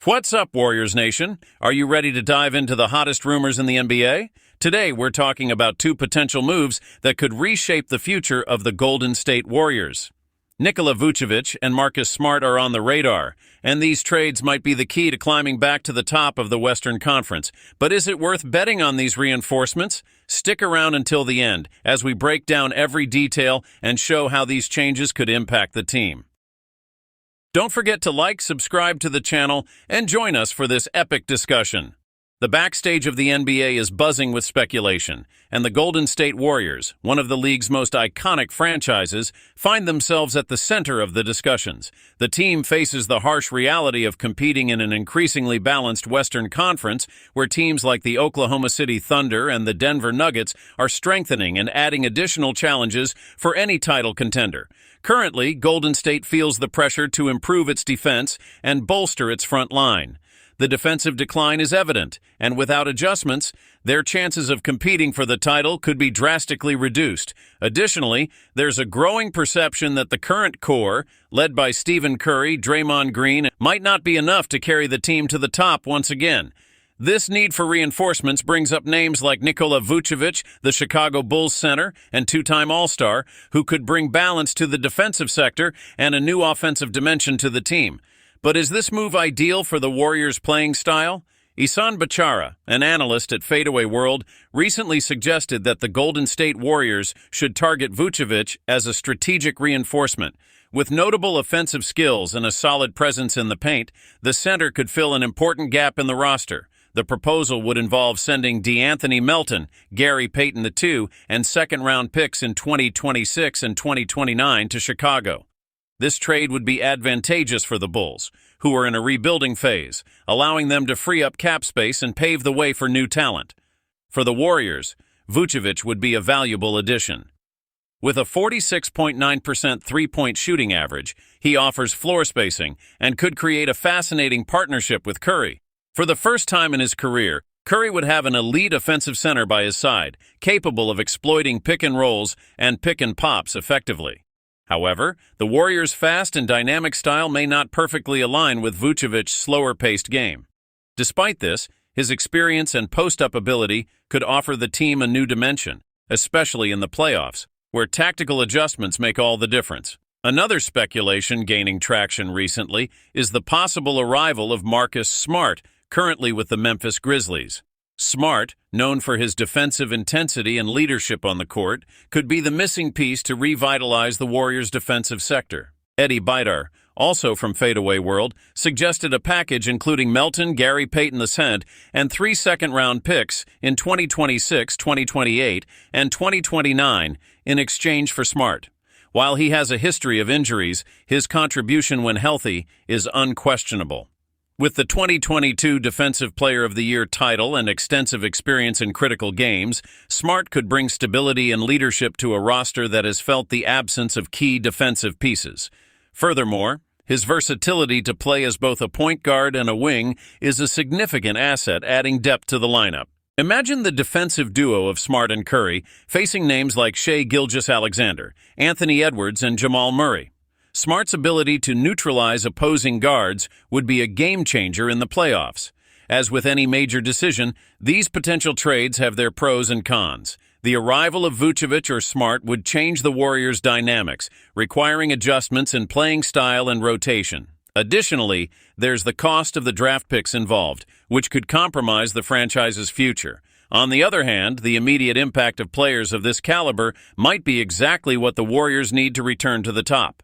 What's up, Warriors Nation? Are you ready to dive into the hottest rumors in the NBA? Today, we're talking about two potential moves that could reshape the future of the Golden State Warriors. Nikola Vucevic and Marcus Smart are on the radar, and these trades might be the key to climbing back to the top of the Western Conference. But is it worth betting on these reinforcements? Stick around until the end as we break down every detail and show how these changes could impact the team. Don't forget to like, subscribe to the channel, and join us for this epic discussion. The backstage of the NBA is buzzing with speculation, and the Golden State Warriors, one of the league's most iconic franchises, find themselves at the center of the discussions. The team faces the harsh reality of competing in an increasingly balanced Western Conference, where teams like the Oklahoma City Thunder and the Denver Nuggets are strengthening and adding additional challenges for any title contender. Currently, Golden State feels the pressure to improve its defense and bolster its front line. The defensive decline is evident, and without adjustments, their chances of competing for the title could be drastically reduced. Additionally, there's a growing perception that the current core, led by Stephen Curry, Draymond Green, might not be enough to carry the team to the top once again. This need for reinforcements brings up names like Nikola Vucevic, the Chicago Bulls center and two-time All-Star, who could bring balance to the defensive sector and a new offensive dimension to the team. But is this move ideal for the Warriors' playing style? Isan Bachara, an analyst at Fadeaway World, recently suggested that the Golden State Warriors should target Vucevic as a strategic reinforcement. With notable offensive skills and a solid presence in the paint, the center could fill an important gap in the roster. The proposal would involve sending DeAnthony Melton, Gary Payton II, and second-round picks in 2026 and 2029 to Chicago. This trade would be advantageous for the Bulls, who are in a rebuilding phase, allowing them to free up cap space and pave the way for new talent. For the Warriors, Vucevic would be a valuable addition. With a 46.9% three-point shooting average, he offers floor spacing and could create a fascinating partnership with Curry. For the first time in his career, Curry would have an elite offensive center by his side, capable of exploiting pick-and-rolls and pick-and-pops effectively. However, the Warriors' fast and dynamic style may not perfectly align with Vucevic's slower-paced game. Despite this, his experience and post-up ability could offer the team a new dimension, especially in the playoffs, where tactical adjustments make all the difference. Another speculation gaining traction recently is the possible arrival of Marcus Smart, currently with the Memphis Grizzlies. Smart, known for his defensive intensity and leadership on the court, could be the missing piece to revitalize the Warriors' defensive sector. Eddie Bidar, also from Fadeaway World, suggested a package including Melton, Gary Payton II, and 3 second-round picks in 2026, 2028, and 2029 in exchange for Smart. While he has a history of injuries, his contribution when healthy is unquestionable. With the 2022 Defensive Player of the Year title and extensive experience in critical games, Smart could bring stability and leadership to a roster that has felt the absence of key defensive pieces. Furthermore, his versatility to play as both a point guard and a wing is a significant asset, adding depth to the lineup. Imagine the defensive duo of Smart and Curry facing names like Shai Gilgeous-Alexander, Anthony Edwards, and Jamal Murray. Smart's ability to neutralize opposing guards would be a game-changer in the playoffs. As with any major decision, these potential trades have their pros and cons. The arrival of Vucevic or Smart would change the Warriors' dynamics, requiring adjustments in playing style and rotation. Additionally, there's the cost of the draft picks involved, which could compromise the franchise's future. On the other hand, the immediate impact of players of this caliber might be exactly what the Warriors need to return to the top.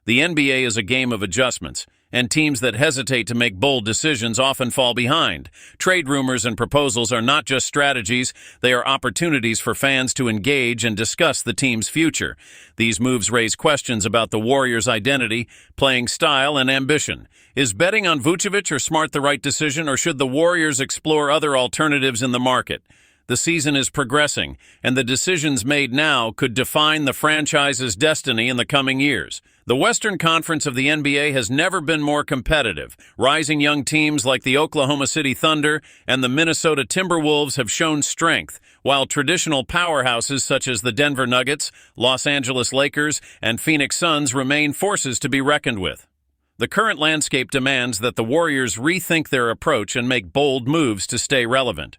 The NBA is a game of adjustments, and teams that hesitate to make bold decisions often fall behind. Trade rumors and proposals are not just strategies, they are opportunities for fans to engage and discuss the team's future. These moves raise questions about the Warriors' identity, playing style, and ambition. Is betting on Vucevic or Smart the right decision, or should the Warriors explore other alternatives in the market? The season is progressing, and the decisions made now could define the franchise's destiny in the coming years. The Western Conference of the NBA has never been more competitive. Rising young teams like the Oklahoma City Thunder and the Minnesota Timberwolves have shown strength, while traditional powerhouses such as the Denver Nuggets, Los Angeles Lakers, and Phoenix Suns remain forces to be reckoned with. The current landscape demands that the Warriors rethink their approach and make bold moves to stay relevant.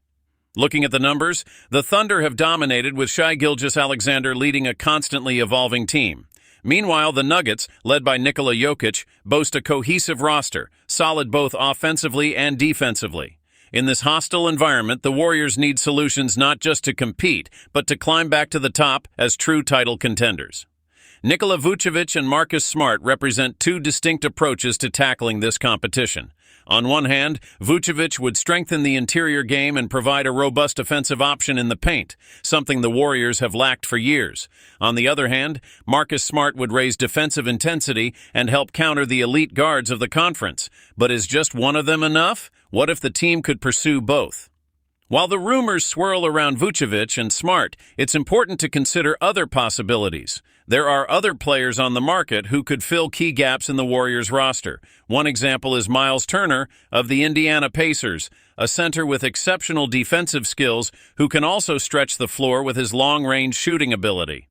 Looking at the numbers, the Thunder have dominated with Shai Gilgeous-Alexander leading a constantly evolving team. Meanwhile, the Nuggets, led by Nikola Jokic, boast a cohesive roster, solid both offensively and defensively. In this hostile environment, the Warriors need solutions not just to compete, but to climb back to the top as true title contenders. Nikola Vucevic and Marcus Smart represent two distinct approaches to tackling this competition. On one hand, Vucevic would strengthen the interior game and provide a robust offensive option in the paint, something the Warriors have lacked for years. On the other hand, Marcus Smart would raise defensive intensity and help counter the elite guards of the conference. But is just one of them enough? What if the team could pursue both? While the rumors swirl around Vucevic and Smart, it's important to consider other possibilities. There are other players on the market who could fill key gaps in the Warriors roster. One example is Miles Turner of the Indiana Pacers, a center with exceptional defensive skills who can also stretch the floor with his long-range shooting ability.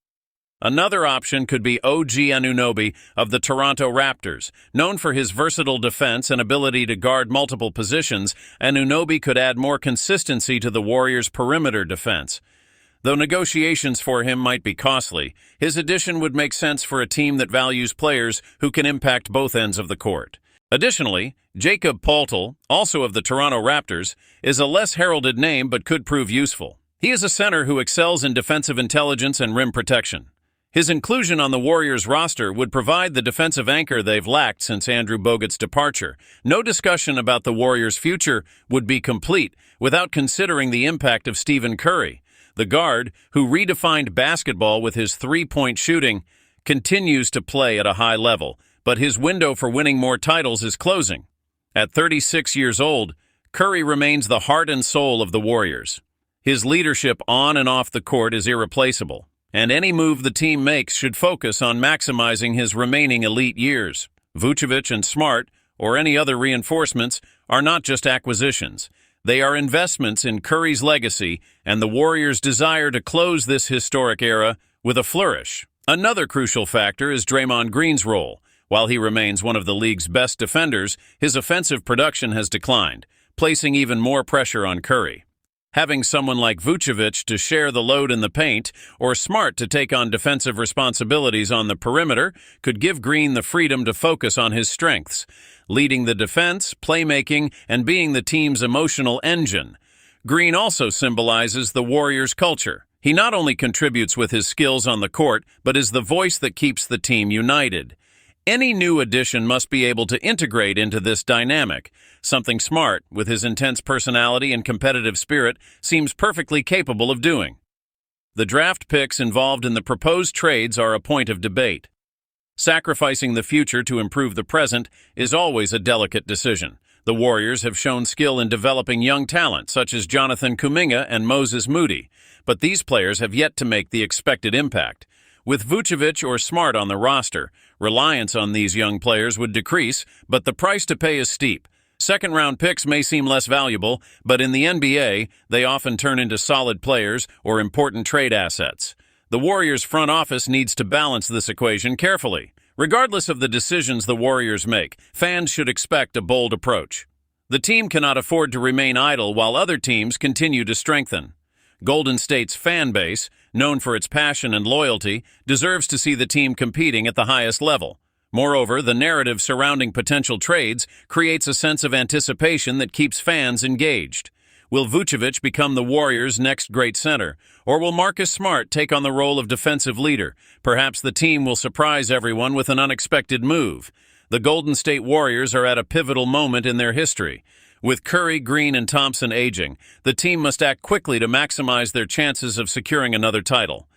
Another option could be OG Anunoby of the Toronto Raptors. Known for his versatile defense and ability to guard multiple positions, Anunoby could add more consistency to the Warriors' perimeter defense. Though negotiations for him might be costly, his addition would make sense for a team that values players who can impact both ends of the court. Additionally, Jakob Poeltl, also of the Toronto Raptors, is a less heralded name but could prove useful. He is a center who excels in defensive intelligence and rim protection. His inclusion on the Warriors roster would provide the defensive anchor they've lacked since Andrew Bogut's departure. No discussion about the Warriors' future would be complete without considering the impact of Stephen Curry. The guard, who redefined basketball with his three-point shooting, continues to play at a high level, but his window for winning more titles is closing. At 36 years old, Curry remains the heart and soul of the Warriors. His leadership on and off the court is irreplaceable, and any move the team makes should focus on maximizing his remaining elite years. Vucevic and Smart, or any other reinforcements, are not just acquisitions. They are investments in Curry's legacy and the Warriors' desire to close this historic era with a flourish. Another crucial factor is Draymond Green's role. While he remains one of the league's best defenders, his offensive production has declined, placing even more pressure on Curry. Having someone like Vucevic to share the load in the paint or Smart to take on defensive responsibilities on the perimeter could give Green the freedom to focus on his strengths, leading the defense, playmaking, and being the team's emotional engine. Green also symbolizes the Warriors' culture. He not only contributes with his skills on the court, but is the voice that keeps the team united. Any new addition must be able to integrate into this dynamic. Something Smart, with his intense personality and competitive spirit, seems perfectly capable of doing. The draft picks involved in the proposed trades are a point of debate. Sacrificing the future to improve the present is always a delicate decision. The Warriors have shown skill in developing young talent, such as Jonathan Kuminga and Moses Moody, but these players have yet to make the expected impact. With Vucevic or Smart on the roster, reliance on these young players would decrease, but the price to pay is steep. Second-round picks may seem less valuable, but in the NBA, they often turn into solid players or important trade assets. The Warriors' front office needs to balance this equation carefully. Regardless of the decisions the Warriors make, fans should expect a bold approach. The team cannot afford to remain idle while other teams continue to strengthen. Golden State's fan base, known for its passion and loyalty, deserves to see the team competing at the highest level. Moreover, the narrative surrounding potential trades creates a sense of anticipation that keeps fans engaged. Will Vucevic become the Warriors' next great center, or will Marcus Smart take on the role of defensive leader? Perhaps the team will surprise everyone with an unexpected move. The Golden State Warriors are at a pivotal moment in their history. With Curry, Green, and Thompson aging, the team must act quickly to maximize their chances of securing another title.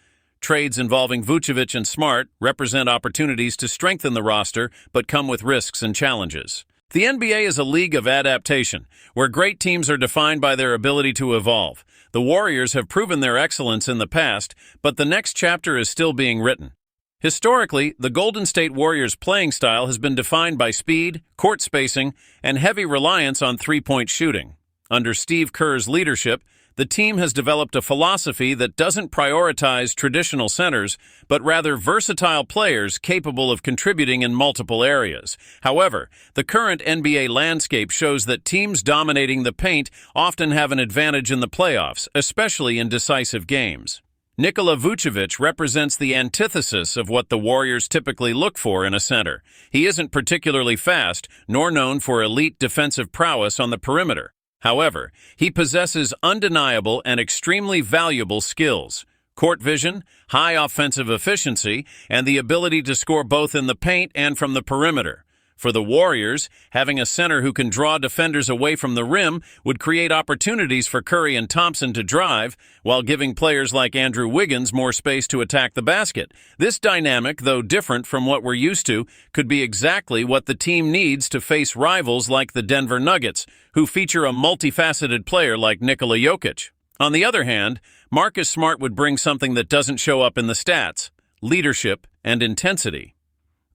Trades involving Vucevic and Smart represent opportunities to strengthen the roster, but come with risks and challenges. The NBA is a league of adaptation, where great teams are defined by their ability to evolve. The Warriors have proven their excellence in the past, but the next chapter is still being written. Historically, the Golden State Warriors' playing style has been defined by speed, court spacing, and heavy reliance on three-point shooting. Under Steve Kerr's leadership, the team has developed a philosophy that doesn't prioritize traditional centers, but rather versatile players capable of contributing in multiple areas. However, the current NBA landscape shows that teams dominating the paint often have an advantage in the playoffs, especially in decisive games. Nikola Vucevic represents the antithesis of what the Warriors typically look for in a center. He isn't particularly fast, nor known for elite defensive prowess on the perimeter. However, he possesses undeniable and extremely valuable skills: court vision, high offensive efficiency, and the ability to score both in the paint and from the perimeter. For the Warriors, having a center who can draw defenders away from the rim would create opportunities for Curry and Thompson to drive, while giving players like Andrew Wiggins more space to attack the basket. This dynamic, though different from what we're used to, could be exactly what the team needs to face rivals like the Denver Nuggets, who feature a multifaceted player like Nikola Jokic. On the other hand, Marcus Smart would bring something that doesn't show up in the stats: leadership and intensity.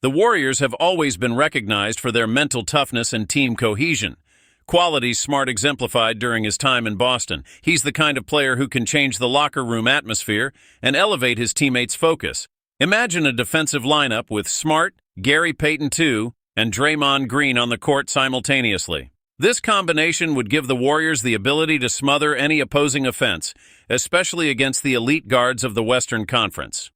The Warriors have always been recognized for their mental toughness and team cohesion, qualities Smart exemplified during his time in Boston. He's the kind of player who can change the locker room atmosphere and elevate his teammates' focus. Imagine a defensive lineup with Smart, Gary Payton II, and Draymond Green on the court simultaneously. This combination would give the Warriors the ability to smother any opposing offense, especially against the elite guards of the Western Conference.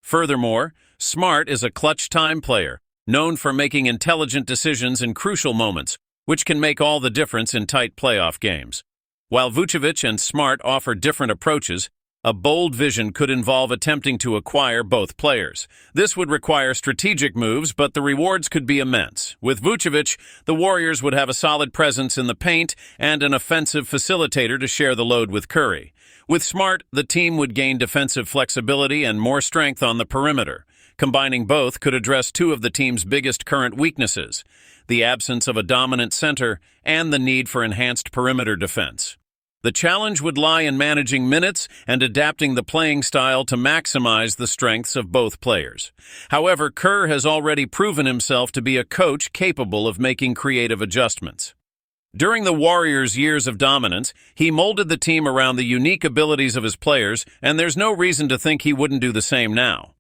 Furthermore, Smart is a clutch-time player, known for making intelligent decisions in crucial moments, which can make all the difference in tight playoff games. While Vucevic and Smart offer different approaches, a bold vision could involve attempting to acquire both players. This would require strategic moves, but the rewards could be immense. With Vucevic, the Warriors would have a solid presence in the paint and an offensive facilitator to share the load with Curry. With Smart, the team would gain defensive flexibility and more strength on the perimeter. Combining both could address two of the team's biggest current weaknesses: the absence of a dominant center and the need for enhanced perimeter defense. The challenge would lie in managing minutes and adapting the playing style to maximize the strengths of both players. However, Kerr has already proven himself to be a coach capable of making creative adjustments. During the Warriors' years of dominance, he molded the team around the unique abilities of his players, and there's no reason to think he wouldn't do the same now.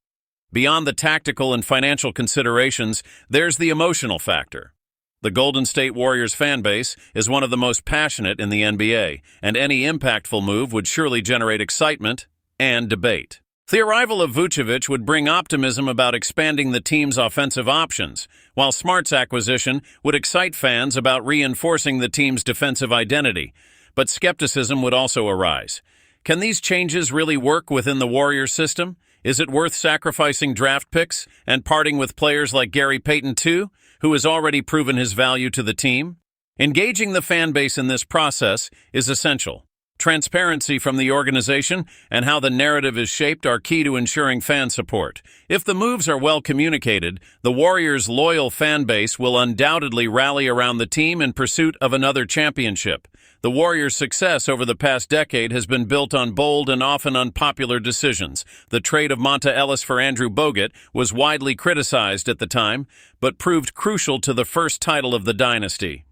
Beyond the tactical and financial considerations, there's the emotional factor. The Golden State Warriors fan base is one of the most passionate in the NBA, and any impactful move would surely generate excitement and debate. The arrival of Vucevic would bring optimism about expanding the team's offensive options, while Smart's acquisition would excite fans about reinforcing the team's defensive identity. But skepticism would also arise. Can these changes really work within the Warriors system? Is it worth sacrificing draft picks and parting with players like Gary Payton II, who has already proven his value to the team? Engaging the fan base in this process is essential. Transparency from the organization and how the narrative is shaped are key to ensuring fan support. If the moves are well communicated, the Warriors' loyal fan base will undoubtedly rally around the team in pursuit of another championship. The Warriors' success over the past decade has been built on bold and often unpopular decisions. The trade of Monta Ellis for Andrew Bogut was widely criticized at the time, but proved crucial to the first title of the dynasty.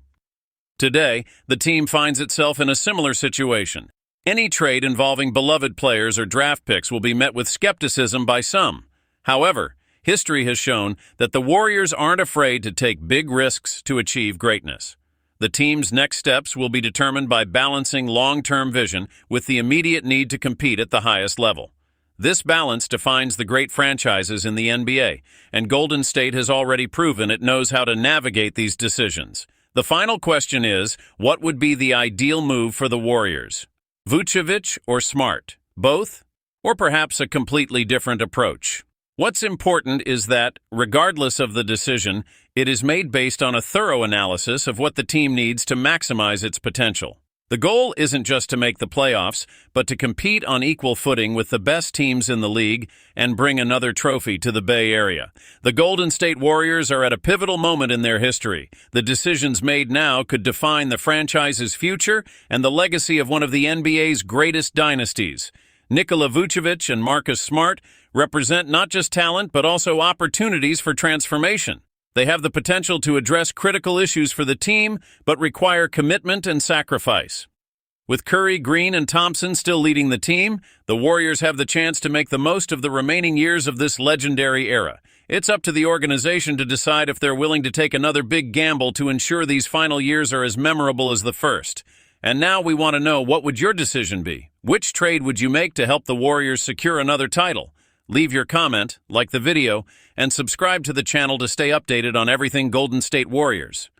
Today, the team finds itself in a similar situation. Any trade involving beloved players or draft picks will be met with skepticism by some. However, history has shown that the Warriors aren't afraid to take big risks to achieve greatness. The team's next steps will be determined by balancing long-term vision with the immediate need to compete at the highest level. This balance defines the great franchises in the NBA, and Golden State has already proven it knows how to navigate these decisions. The final question is, what would be the ideal move for the Warriors? Vucevic or Smart? Both? Or perhaps a completely different approach? What's important is that, regardless of the decision, it is made based on a thorough analysis of what the team needs to maximize its potential. The goal isn't just to make the playoffs, but to compete on equal footing with the best teams in the league and bring another trophy to the Bay Area. The Golden State Warriors are at a pivotal moment in their history. The decisions made now could define the franchise's future and the legacy of one of the NBA's greatest dynasties. Nikola Vucevic and Marcus Smart represent not just talent but also opportunities for transformation. They have the potential to address critical issues for the team, but require commitment and sacrifice. With Curry, Green, and Thompson still leading the team, the Warriors have the chance to make the most of the remaining years of this legendary era. It's up to the organization to decide if they're willing to take another big gamble to ensure these final years are as memorable as the first. And now we want to know, what would your decision be? Which trade would you make to help the Warriors secure another title? Leave your comment, like the video, and subscribe to the channel to stay updated on everything Golden State Warriors.